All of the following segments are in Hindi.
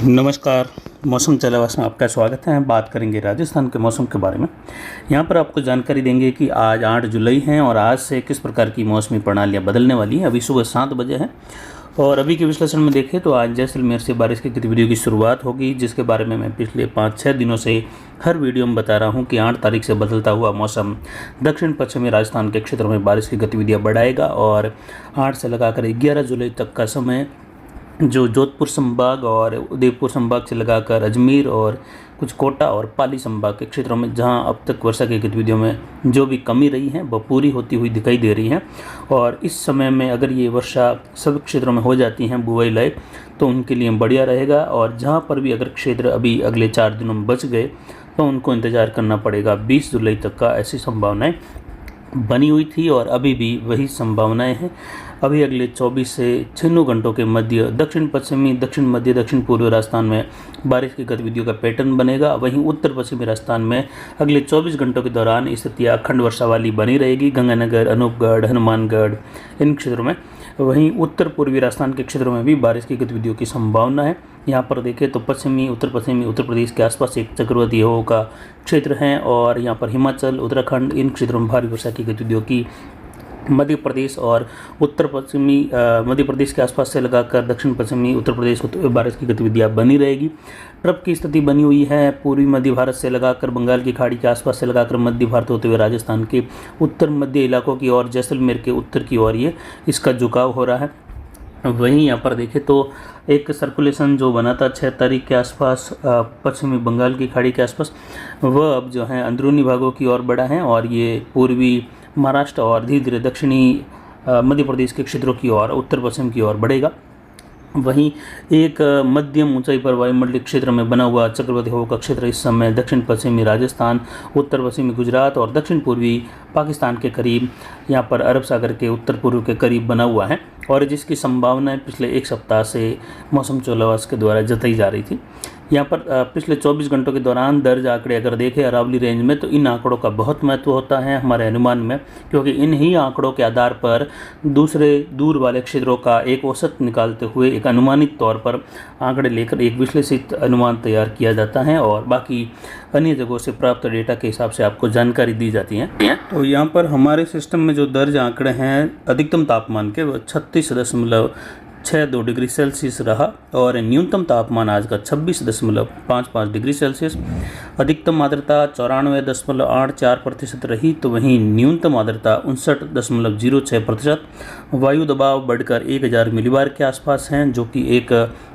नमस्कार। मौसम चलावास में आपका स्वागत है। बात करेंगे राजस्थान के मौसम के बारे में। यहाँ पर आपको जानकारी देंगे कि आज 8 जुलाई है और आज से किस प्रकार की मौसमी प्रणालियाँ बदलने वाली हैं। अभी सुबह 7 बजे है और अभी के विश्लेषण में देखें तो आज जैसलमेर से बारिश की गतिविधियों की शुरुआत होगी, जिसके बारे में मैं पिछले 5-6 दिनों से हर वीडियो में बता रहा हूँ कि 8 तारीख से बदलता हुआ मौसम दक्षिण पश्चिमी राजस्थान के क्षेत्रों में बारिश की गतिविधियाँ बढ़ाएगा और 8 से लगाकर 11 जुलाई तक का समय जो जोधपुर संभाग और उदयपुर संभाग से लगाकर अजमेर और कुछ कोटा और पाली संभाग के क्षेत्रों में जहां अब तक वर्षा की गतिविधियों में जो भी कमी रही है वह पूरी होती हुई दिखाई दे रही है। और इस समय में अगर ये वर्षा सब क्षेत्रों में हो जाती हैं बुआई लायक, तो उनके लिए बढ़िया रहेगा। और जहां पर भी अगर क्षेत्र अभी अगले 4 दिनों में बच गए तो उनको इंतज़ार करना पड़ेगा 20 जुलाई तक का। ऐसी संभावनाएँ बनी हुई थी और अभी भी वही संभावनाएं हैं। अभी अगले 24 से 96 घंटों के मध्य दक्षिण पश्चिमी, दक्षिण मध्य, दक्षिण पूर्वी राजस्थान में बारिश की गतिविधियों का पैटर्न बनेगा। वहीं उत्तर पश्चिमी राजस्थान में अगले 24 घंटों के दौरान स्थितियाँ अखंड वर्षा वाली बनी रहेगी। गंगानगर, अनूपगढ़, हनुमानगढ़ इन क्षेत्रों में। वहीं उत्तर पूर्वी राजस्थान के क्षेत्रों में भी बारिश की गतिविधियों की संभावना है। यहाँ पर देखें तो पश्चिमी उत्तर प्रदेश के आसपास एक चक्रवाती हवाओं का क्षेत्र है और यहाँ पर हिमाचल, उत्तराखंड इन क्षेत्रों में भारी वर्षा की गतिविधियों की मध्य प्रदेश और उत्तर पश्चिमी मध्य प्रदेश के आसपास से लगाकर दक्षिण पश्चिमी उत्तर प्रदेश बारिश की गतिविधियाँ बनी रहेगी। ट्रप की स्थिति बनी हुई है पूर्वी मध्य भारत से लगाकर बंगाल की खाड़ी के आसपास से लगाकर मध्य भारत होते हुए राजस्थान के उत्तर मध्य इलाकों की और जैसलमेर के उत्तर की ओर ये इसका झुकाव हो रहा है। वहीं यहाँ पर देखें तो एक सर्कुलेशन जो बना था 6 तारीख के आसपास पश्चिमी बंगाल की खाड़ी के आसपास, वह अब जो है अंदरूनी भागों की ओर बढ़ा है और ये पूर्वी महाराष्ट्र और धीरे धीरे दक्षिणी मध्य प्रदेश के क्षेत्रों की ओर उत्तर पश्चिम की ओर बढ़ेगा। वहीं एक मध्यम ऊंचाई पर वायुमंडलीय क्षेत्र में बना हुआ चक्रवाती हवा का क्षेत्र इस समय दक्षिण पश्चिमी राजस्थान, उत्तर पश्चिमी गुजरात और दक्षिण पूर्वी पाकिस्तान के करीब, यहाँ पर अरब सागर के उत्तर पूर्व के करीब बना हुआ है और जिसकी संभावनाएं पिछले एक सप्ताह से मौसम चौलावास के द्वारा जताई जा रही थी। यहाँ पर पिछले 24 घंटों के दौरान दर्ज आंकड़े अगर देखें अरावली रेंज में, तो इन आंकड़ों का बहुत महत्व होता है हमारे अनुमान में, क्योंकि इन ही आंकड़ों के आधार पर दूसरे दूर वाले क्षेत्रों का एक औसत निकालते हुए एक अनुमानित तौर पर आंकड़े लेकर एक विश्लेषित अनुमान तैयार किया जाता है और बाकी अन्य जगहों से प्राप्त डेटा के हिसाब से आपको जानकारी दी जाती है। तो यहाँ पर हमारे सिस्टम में जो दर्ज आंकड़े हैं अधिकतम तापमान के, वो 36.62 डिग्री सेल्सियस रहा और न्यूनतम तापमान आज का 26.55 डिग्री सेल्सियस। अधिकतम आर्द्रता 94.84% रही, तो वहीं न्यूनतम आर्द्रता 59.06%। वायु दबाव बढ़कर 1000 मिलीबार के आसपास हैं, जो कि एक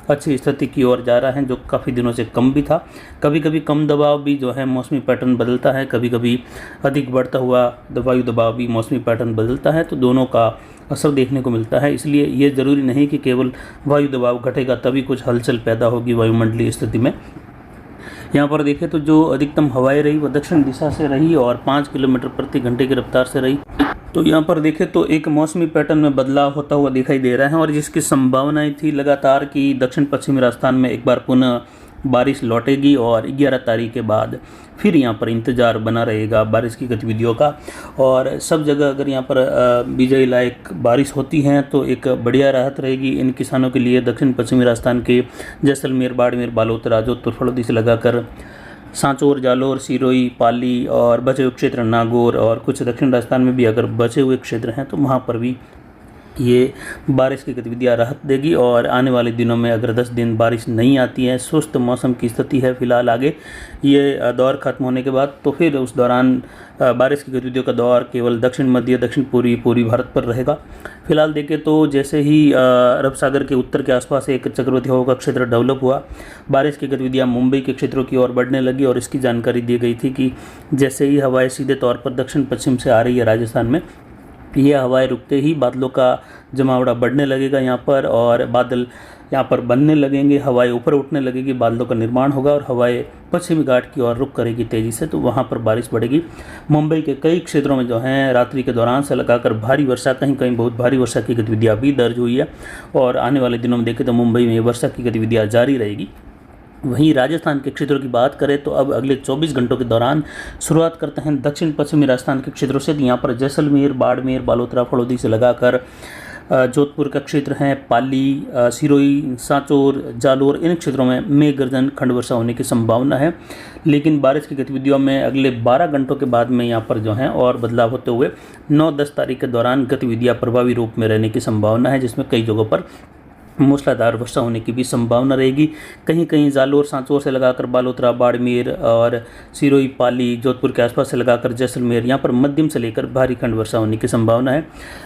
अच्छी स्थिति की ओर जा रहा है, जो काफ़ी दिनों से कम भी था। कभी कभी कम दबाव भी जो है मौसमी पैटर्न बदलता है, कभी कभी अधिक बढ़ता हुआ वायु दबाव भी मौसमी पैटर्न बदलता है, तो दोनों का असर देखने को मिलता है। इसलिए ये ज़रूरी नहीं कि केवल वायु दबाव घटेगा तभी कुछ हलचल पैदा होगी वायुमंडलीय स्थिति में। यहाँ पर देखें तो जो अधिकतम हवाएं रही वह दक्षिण दिशा से रही और 5 किलोमीटर प्रति घंटे की रफ्तार से रही। तो यहाँ पर देखें तो एक मौसमी पैटर्न में बदलाव होता हुआ दिखाई दे रहा है और जिसकी संभावनाएं थी लगातार कि दक्षिण पश्चिमी राजस्थान में एक बार पुनः बारिश लौटेगी और 11 तारीख के बाद फिर यहाँ पर इंतज़ार बना रहेगा बारिश की गतिविधियों का। और सब जगह अगर यहाँ पर बिजाई लायक बारिश होती है तो एक बढ़िया राहत रहेगी इन किसानों के लिए। दक्षिण पश्चिमी राजस्थान के जैसलमेर, बाड़मेर, बालोतरा, जोधपुर, फलोदी से लगाकर सांचौर, जालोर, सिरोही, पाली और बचे हुए क्षेत्र नागौर और कुछ दक्षिण राजस्थान में भी अगर बचे हुए क्षेत्र हैं तो वहाँ पर भी ये बारिश की गतिविधियाँ राहत देगी। और आने वाले दिनों में अगर 10 दिन बारिश नहीं आती है, सुस्त मौसम की स्थिति है फिलहाल आगे ये दौर खत्म होने के बाद, तो फिर उस दौरान बारिश की गतिविधियों का दौर केवल दक्षिण मध्य, दक्षिण पूर्वी भारत पर रहेगा। फिलहाल देखें तो जैसे ही अरब सागर के उत्तर के आसपास एक चक्रवाती हवा का क्षेत्र डेवलप हुआ, बारिश की गतिविधियाँ मुंबई के क्षेत्रों की ओर बढ़ने लगी और इसकी जानकारी दी गई थी कि जैसे ही हवाएं सीधे तौर पर दक्षिण पश्चिम से आ रही है राजस्थान में, ये हवाएं रुकते ही बादलों का जमावड़ा बढ़ने लगेगा यहाँ पर और बादल यहाँ पर बनने लगेंगे, हवाएं ऊपर उठने लगेगी, बादलों का निर्माण होगा और हवाएं पश्चिमी घाट की ओर रुख करेगी तेज़ी से, तो वहाँ पर बारिश बढ़ेगी। मुंबई के कई क्षेत्रों में जो है रात्रि के दौरान से लगाकर भारी वर्षा, कहीं कहीं बहुत भारी वर्षा की गतिविधियाँ भी दर्ज हुई है और आने वाले दिनों में देखें तो मुंबई में वर्षा की गतिविधियाँ जारी रहेगी। वहीं राजस्थान के क्षेत्रों की बात करें तो अब अगले 24 घंटों के दौरान शुरुआत करते हैं दक्षिण पश्चिमी राजस्थान के क्षेत्रों से। यहाँ पर जैसलमेर, बाड़मेर, बालोतरा, फलोदी से लगाकर जोधपुर का क्षेत्र है, पाली, सिरोही, सांचौर, जालोर, इन क्षेत्रों में मेघ गर्जन खंड वर्षा होने की संभावना है। लेकिन बारिश की गतिविधियों में अगले 12 घंटों के बाद में यहाँ पर जो है और बदलाव होते हुए 9-10 तारीख के दौरान गतिविधियाँ प्रभावी रूप में रहने की संभावना है, जिसमें कई जगहों पर मूसलाधार वर्षा होने की भी संभावना रहेगी। कहीं कहीं जालोर, सांचौर से लगाकर बालोतरा, बाड़मेर और सिरोही, पाली, जोधपुर के आसपास से लगाकर जैसलमेर, यहाँ पर मध्यम से लेकर भारी खंड वर्षा होने की संभावना है।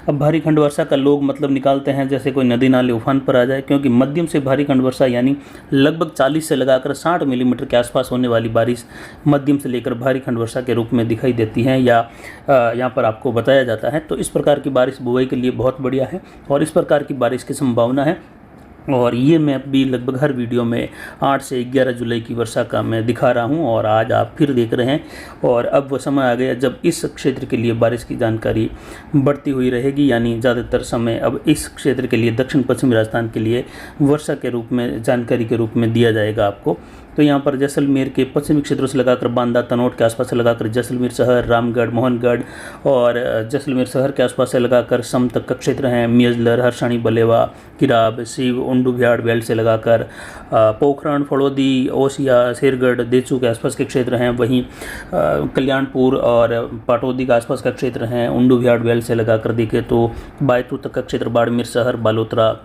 अब भारी खंड वर्षा का लोग मतलब निकालते हैं जैसे कोई नदी नाले उफान पर आ जाए, क्योंकि मध्यम से भारी खंड वर्षा यानी लगभग 40 से लगाकर 60 मिलीमीटर के आसपास होने वाली बारिश मध्यम से लेकर भारी खंड वर्षा के रूप में दिखाई देती है या यहाँ पर आपको बताया जाता है। तो इस प्रकार की बारिश बुआई के लिए बहुत बढ़िया है और इस प्रकार की बारिश की संभावना है। और ये मैं अभी लगभग हर वीडियो में 8 से 11 जुलाई की वर्षा का मैं दिखा रहा हूँ और आज आप फिर देख रहे हैं। और अब वो समय आ गया जब इस क्षेत्र के लिए बारिश की जानकारी बढ़ती हुई रहेगी, यानी ज़्यादातर समय अब इस क्षेत्र के लिए दक्षिण पश्चिमी राजस्थान के लिए वर्षा के रूप में जानकारी के रूप में दिया जाएगा आपको। तो यहाँ पर जैसलमेर के पश्चिमी क्षेत्रों से लगाकर बांदा, तनोट के आसपास से लगाकर जैसलमेर शहर, रामगढ़, मोहनगढ़ और जैसलमेर शहर के आसपास से लगाकर सम तक का क्षेत्र हैं। मियजलर, हरसाणी, बलेवा, किराब, शिव, उंडू, बिहाड़ बेल्ट से लगाकर पोखरण, फड़ौदी, ओसिया, शेरगढ़, देचू के आसपास के क्षेत्र हैं। वहीं कल्याणपुर और पाटौदी के आसपास का क्षेत्र हैं। उंडू बिहाड़ बेल्ट से लगाकर देखें तो बायतू तक का क्षेत्र, बाड़मेर शहर, बालोतरा,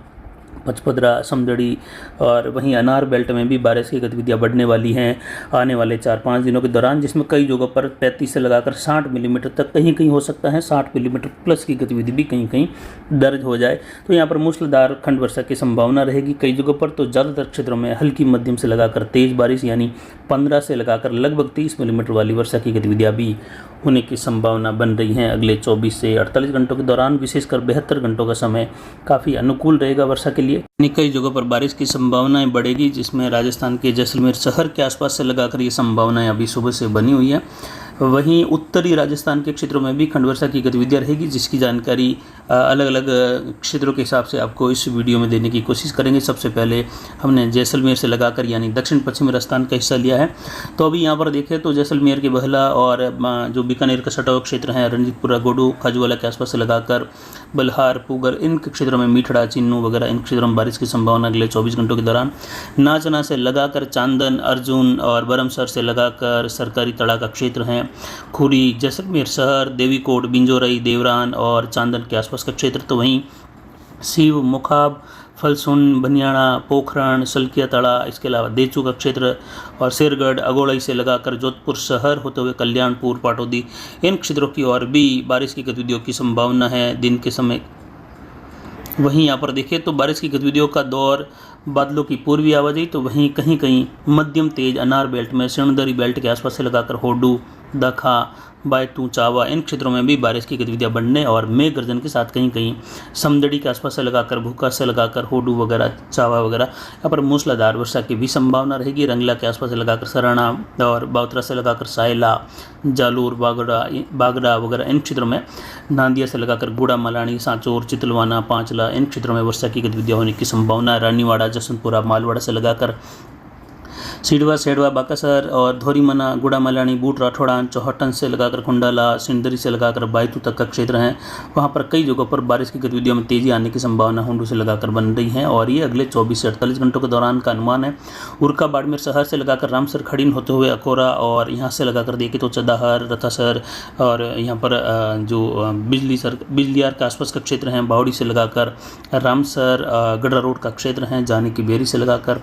पचपदरा, समदड़ी और वहीं अनार बेल्ट में भी बारिश की गतिविधियां बढ़ने वाली हैं आने वाले 4-5 दिनों के दौरान, जिसमें कई जगहों पर 35 से लगाकर 60 मिलीमीटर तक कहीं कहीं हो सकता है, 60 मिलीमीटर प्लस की गतिविधि भी कहीं कहीं दर्ज हो जाए। तो यहाँ पर मूसलाधार खंड वर्षा की संभावना रहेगी कई जगहों पर। तो ज़्यादातर क्षेत्रों में हल्की मध्यम से लगाकर तेज़ बारिश यानी 15 से लगाकर लगभग 30 मिलीमीटर वाली वर्षा की गतिविधियाँ भी होने की संभावना बन रही हैं अगले 24 से 48 घंटों के दौरान। विशेषकर 72 घंटों का समय काफ़ी अनुकूल रहेगा वर्षा के लिए। कई जगहों पर बारिश की संभावनाएं बढ़ेगी, जिसमें राजस्थान के जैसलमेर शहर के आसपास से लगाकर ये संभावनाएं अभी सुबह से बनी हुई है। वहीं उत्तरी राजस्थान के क्षेत्रों में भी खंड वर्षा की गतिविधियाँ रहेगी, जिसकी जानकारी अलग अलग क्षेत्रों के हिसाब से आपको इस वीडियो में देने की कोशिश करेंगे। सबसे पहले हमने जैसलमेर से लगाकर यानी दक्षिण पश्चिमी राजस्थान का हिस्सा लिया है। तो अभी यहाँ पर देखें तो जैसलमेर के बहला और जो बीकानेर का सटा हुआ क्षेत्र है, रंजीतपुरा, गोडू, खाजूवाला के आसपास से लगाकर बल्हार, पुगर, इन क्षेत्रों में मीठड़ा, चिन्नू वगैरह इन क्षेत्रों में बारिश की संभावना अगले 24 घंटों के दौरान। नाचना से लगाकर चांदन, अर्जुन और बरमसर से लगाकर सरकारी तड़ा का क्षेत्र है। खुरी, जैसलमेर शहर, देवीकोट, बिंजोरई, देवरान और चांदन के आसपास का क्षेत्र। तो वहीं शिव, मुखाब, फलसुन, बनियाना, पोखरण, सलकिया तड़ा, इसके अलावा देचू का क्षेत्र और शेरगढ़, अगोड़ई से लगाकर जोधपुर शहर होते हुए कल्याणपुर, पाटौदी, इन क्षेत्रों की ओर भी बारिश की गतिविधियों की संभावना है दिन के समय। वहीं यहाँ पर देखें तो बारिश की गतिविधियों का दौर बादलों की पूर्वी आवाजाही, तो वहीं कहीं कहीं मध्यम तेज अनार बेल्ट में सिणदरी बेल्ट के आसपास से लगाकर होडू, दखा, बायतू, चावा, इन क्षेत्रों में भी बारिश की गतिविधियां बढ़ने और मेघ गर्जन के साथ कहीं कहीं समदड़ी के आसपास से लगाकर, भूखा से लगाकर, होडू वगैरह, चावा वगैरह यहाँ पर मूसलाधार वर्षा की भी संभावना रहेगी। रंगला के आसपास से लगाकर सराना और बावतरा से लगाकर सायला, जालूर, बागड़ा वगैरह इन क्षेत्रों में, नांदिया से लगाकर गुड़ा, मलानी, सांचौर, चितलवाना, पांचला, इन क्षेत्रों में वर्षा की गतिविधियाँ होने की संभावना। रानीवाड़ा, जसवंतपुरा, मालवाड़ा से लगाकर सीडवा, सेडवा, बाकासर और धोरीमना, गुड़ा, मलानी, बूट, राठौड़ान, चौहटन से लगाकर खुंडाला, सिंदरी से लगाकर बायतू तक का क्षेत्र हैं। वहाँ पर कई जगहों पर बारिश की गतिविधियों में तेजी आने की संभावना हुंडू से लगाकर बन रही है और ये अगले 24 से 48 घंटों के दौरान का अनुमान है। उरका, बाड़मेर शहर से लगाकर रामसर, खड़ीन होते हुए अकोरा और यहाँ से लगाकर देखें तो चदाहर, रथासर और यहाँ पर जो बिजलियार के आसपास का क्षेत्र हैं, बावड़ी से लगाकर रामसर, गढ़ा रोड का क्षेत्र हैं, जाने की बेरी से लगाकर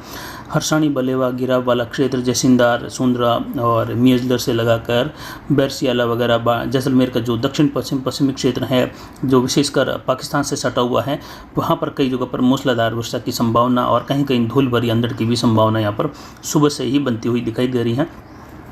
हरसाणी, बलेवा, गिराव वाला क्षेत्र, जैसिंदार, सुंदरा और मियजलर से लगाकर बैरसियाला वगैरह, जैसलमेर का जो दक्षिण पश्चिमी क्षेत्र है जो विशेषकर पाकिस्तान से सटा हुआ है, वहाँ पर कई जगहों पर मूसलाधार वर्षा की संभावना और कहीं कहीं धूल भरी अंधड़ की भी संभावना यहाँ पर सुबह से ही बनती हुई दिखाई दे रही है।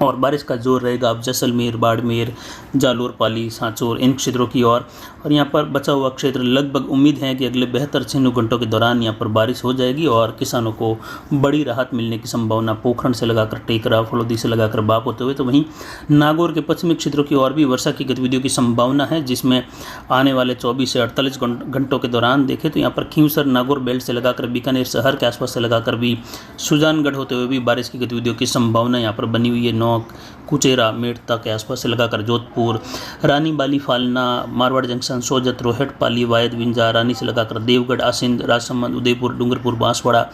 और बारिश का जोर रहेगा अब जैसलमेर, बाड़मेर, जालोर, पाली, सांचौर इन क्षेत्रों की ओर और यहाँ पर बचा हुआ क्षेत्र लगभग उम्मीद है कि अगले 72 घंटों के दौरान यहाँ पर बारिश हो जाएगी और किसानों को बड़ी राहत मिलने की संभावना। पोखरण से लगाकर टेकरा, फलोदी से लगाकर बाप होते हुए, तो वहीं नागौर के पश्चिमी क्षेत्रों की ओर भी वर्षा की गतिविधियों की संभावना है, जिसमें आने वाले 24 से 48 घंटों के दौरान देखें तो यहाँ पर खींवसर, नागौर बेल्ट से लगाकर बीकानेर शहर के आसपास से लगाकर भी सुजानगढ़ होते हुए भी बारिश की गतिविधियों की संभावना यहाँ पर बनी हुई है। नौक, कुचेरा, मेड़ता के आसपास से लगाकर जोधपुर, रानी बाली, फालना, मारवाड़ जंक्शन, सोजत, रोहट, पाली, वायद, विंजा, रानी से लगाकर देवगढ़, आसिंद, राजसमंद, उदयपुर, डूंगरपुर, बांसवाड़ा,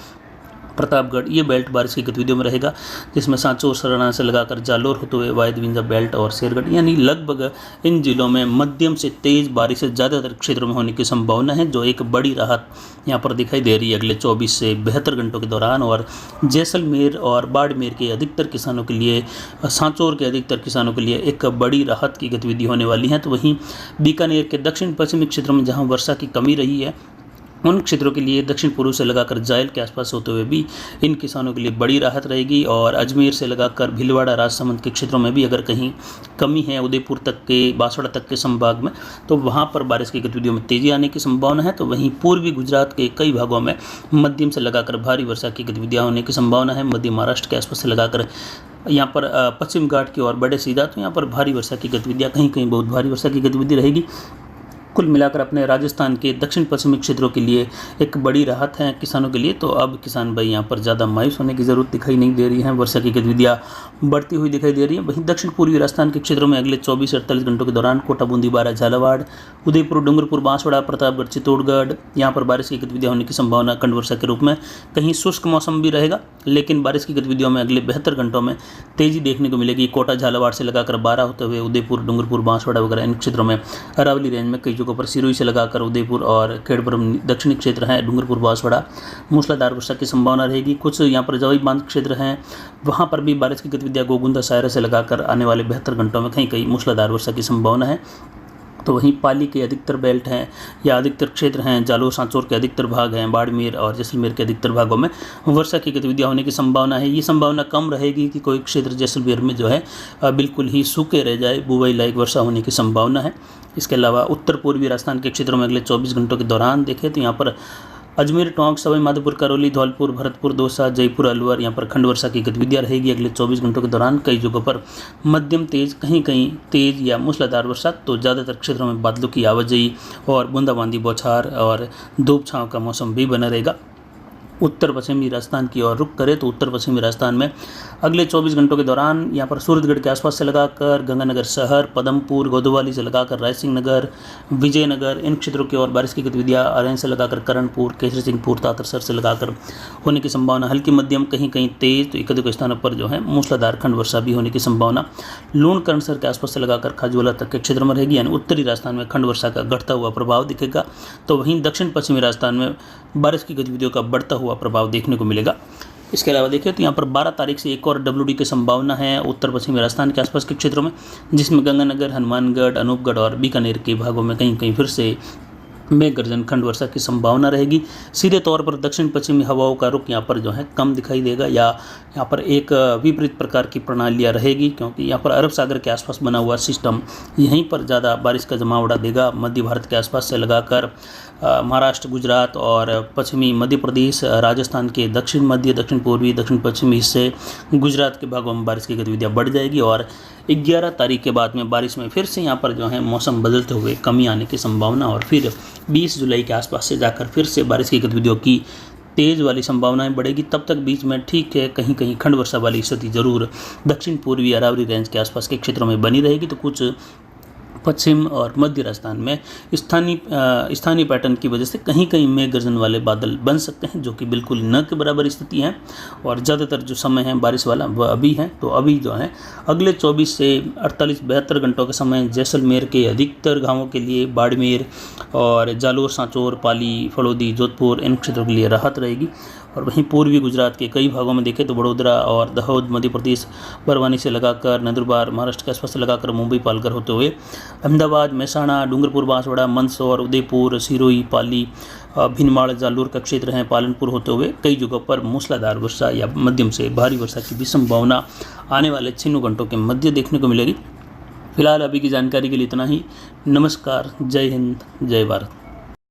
प्रतापगढ़, ये बेल्ट बारिश की गतिविधियों में रहेगा, जिसमें सांचौर, सराना से लगाकर जालोर होते हुए वायद, विंजा बेल्ट और शेरगढ़, यानी लगभग इन जिलों में मध्यम से तेज बारिश ज़्यादातर क्षेत्रों में होने की संभावना है, जो एक बड़ी राहत यहाँ पर दिखाई दे रही है अगले 24 से 72 घंटों के दौरान। और जैसलमेर और बाड़मेर के अधिकतर किसानों के लिए, सांचौर के अधिकतर किसानों के लिए एक बड़ी राहत की गतिविधि होने वाली है। तो वहीं बीकानेर के दक्षिण पश्चिमी क्षेत्रों में जहाँ वर्षा की कमी रही है, उन क्षेत्रों के लिए दक्षिण पूर्व से लगाकर जायल के आसपास होते हुए भी इन किसानों के लिए बड़ी राहत रहेगी। और अजमेर से लगाकर भीलवाड़ा, राजसमंद के क्षेत्रों में भी अगर कहीं कमी है, उदयपुर तक के, बांसवाड़ा तक के संभाग में, तो वहाँ पर बारिश की गतिविधियों में तेजी आने की संभावना है। तो वहीं पूर्वी गुजरात के कई भागों में मध्यम से लगाकर भारी वर्षा की गतिविधियाँ होने की संभावना है। मध्य महाराष्ट्र के आसपास से लगाकर यहाँ पर पश्चिम घाट की ओर बढ़े सीधा, तो यहाँ पर भारी वर्षा की गतिविधियाँ, कहीं कहीं बहुत भारी वर्षा की गतिविधि रहेगी। कुल मिलाकर अपने राजस्थान के दक्षिण पश्चिमी क्षेत्रों के लिए एक बड़ी राहत है किसानों के लिए। तो अब किसान भाई यहाँ पर ज़्यादा मायूस होने की ज़रूरत दिखाई नहीं दे रही है, वर्षा की गतिविधियाँ बढ़ती हुई दिखाई दे रही है। वहीं दक्षिण पूर्वी राजस्थान के क्षेत्रों में अगले 24 से 48 घंटों के दौरान कोटा, बूंदी, बारा, झालावाड़, उदयपुर, डूंगरपुर, बांसवाड़ा, प्रतापगढ़, चित्तौड़गढ़, यहाँ पर बारिश की गतिविधियाँ होने की संभावना खंड वर्षा के रूप में। कहीं शुष्क मौसम भी रहेगा, लेकिन बारिश की गतिविधियों में अगले 72 घंटों में तेजी देखने को मिलेगी। कोटा, झालावाड़ से लगाकर बारा होते हुए उदयपुर, डूंगरपुर, बांसवाड़ा वगैरह इन क्षेत्रों में, अरावली रेंज में कई जगहों पर सिरोही से कर उदयपुर और खेड़ब्रह्म दक्षिणी क्षेत्र है, डूंगरपुर, बांसवाड़ा, मूसलाधार वर्षा की संभावना रहेगी। कुछ यहाँ पर जवाई बांध क्षेत्र हैं, वहाँ पर भी बारिश की गतिविधियाँ गोगुंदा, सायरा से लगाकर आने वाले 72 घंटों में कहीं कहीं मूसलाधार वर्षा की संभावना है। तो वहीं पाली के अधिकतर बेल्ट हैं या अधिकतर क्षेत्र हैं, जालोर, सांचौर के अधिकतर भाग हैं, बाड़मेर और जैसलमेर के अधिकतर भागों में वर्षा की गतिविधियाँ होने की संभावना है। ये संभावना कम रहेगी कि कोई क्षेत्र जैसलमेर में जो है बिल्कुल ही सूखे रह जाए, बुवाई लायक वर्षा होने की संभावना है। इसके अलावा उत्तर पूर्वी राजस्थान के क्षेत्रों में अगले 24 घंटों के दौरान देखें तो यहाँ पर अजमेर, टोंक, सवाई माधोपुर, करौली, धौलपुर, भरतपुर, दौसा, जयपुर, अलवर, यहाँ पर खंड वर्षा की गतिविधियाँ रहेगी अगले 24 घंटों के दौरान। कई जगहों पर मध्यम तेज, कहीं कहीं तेज या मूसलाधार वर्षा, तो ज़्यादातर क्षेत्रों में बादलों की आवाजाही और बूंदाबांदी, बौछार और धूप छांव का मौसम भी बना रहेगा। उत्तर पश्चिमी राजस्थान की ओर रुख करें तो उत्तर पश्चिमी राजस्थान में अगले 24 घंटों के दौरान यहाँ पर सूरतगढ़ के आसपास से लगाकर गंगानगर शहर, पदमपुर, गोदवाली से लगाकर रायसिंह नगर, विजयनगर, इन क्षेत्रों की ओर बारिश की गतिविधियाँ, अरैन से लगाकर करणपुर, केसरी सिंहपुर, तातरसर से लगाकर होने की संभावना हल्की मध्यम, कहीं कहीं तेज, तो एक स्थानों पर जो है मूसलाधार खंड वर्षा भी होने की संभावना लूण, करणसर के आसपास से लगाकर खाजूवाला तक के क्षेत्र में रहेगी। यानी उत्तरी राजस्थान में खंड वर्षा का घटता हुआ प्रभाव दिखेगा। तो वहीं दक्षिण पश्चिमी राजस्थान में बारिश की गतिविधियों का बढ़ता हुआ प्रभाव देखने को मिलेगा। इसके अलावा देखिए तो यहाँ पर 12 तारीख से एक और WD की संभावना है उत्तर पश्चिमी राजस्थान के आसपास के क्षेत्रों में, जिसमें गंगानगर, हनुमानगढ़, अनूपगढ़ और बीकानेर के भागों में कहीं कहीं फिर से मेघ गर्जन खंड वर्षा की संभावना रहेगी। सीधे तौर पर दक्षिण पश्चिमी हवाओं का रुख यहाँ पर जो है कम दिखाई देगा, या यहाँ पर एक विपरीत प्रकार की प्रणालियाँ रहेगी, क्योंकि यहाँ पर अरब सागर के आसपास बना हुआ सिस्टम यहीं पर ज़्यादा बारिश का जमावड़ा देगा। मध्य भारत के आसपास से लगाकर महाराष्ट्र, गुजरात और पश्चिमी मध्य प्रदेश, राजस्थान के दक्षिण मध्य, दक्षिण पूर्वी, दक्षिण पश्चिमी हिस्से, गुजरात के भागों में बारिश की गतिविधियाँ बढ़ जाएगी। और 11 तारीख के बाद में बारिश में फिर से यहाँ पर जो है मौसम बदलते हुए कमी आने की संभावना, और फिर 20 जुलाई के आसपास से जाकर फिर से बारिश की गतिविधियों की तेज़ वाली संभावनाएं बढ़ेगी। तब तक बीच में ठीक है कहीं कहीं खंड वर्षा वाली स्थिति जरूर दक्षिण पूर्वी अरावली रेंज के आसपास के क्षेत्रों में बनी रहेगी। तो कुछ पश्चिम और मध्य राजस्थान में स्थानीय पैटर्न की वजह से कहीं कहीं मेघ गर्जन वाले बादल बन सकते हैं, जो कि बिल्कुल न के बराबर स्थिति है। और ज़्यादातर जो समय है बारिश वाला वह अभी है। तो अभी जो है अगले 24 से 48-72 घंटों के समय जैसलमेर के अधिकतर गांवों के लिए, बाड़मेर और जालोर, सांचौर, पाली, फलोदी, जोधपुर, इन क्षेत्रों के लिए राहत रहेगी। और वहीं पूर्वी गुजरात के कई भागों में देखें तो बड़ोदरा और दाहोद, मध्य प्रदेश, बरवानी से लगाकर नंदुरबार, महाराष्ट्र के आसपास से लगाकर मुंबई, पालघर होते हुए अहमदाबाद, महसाणा, डूंगरपुर, बांसवाड़ा, मंदसौर, उदयपुर, सिरोही, पाली, भिनमाड़, जालोर का क्षेत्र है, पालनपुर होते हुए कई जगहों पर मूसलाधार वर्षा या मध्यम से भारी वर्षा की भी संभावना आने वाले 6 घंटों के मध्य देखने को मिलेगी। फिलहाल अभी की जानकारी के लिए इतना ही। नमस्कार, जय हिंद, जय भारत।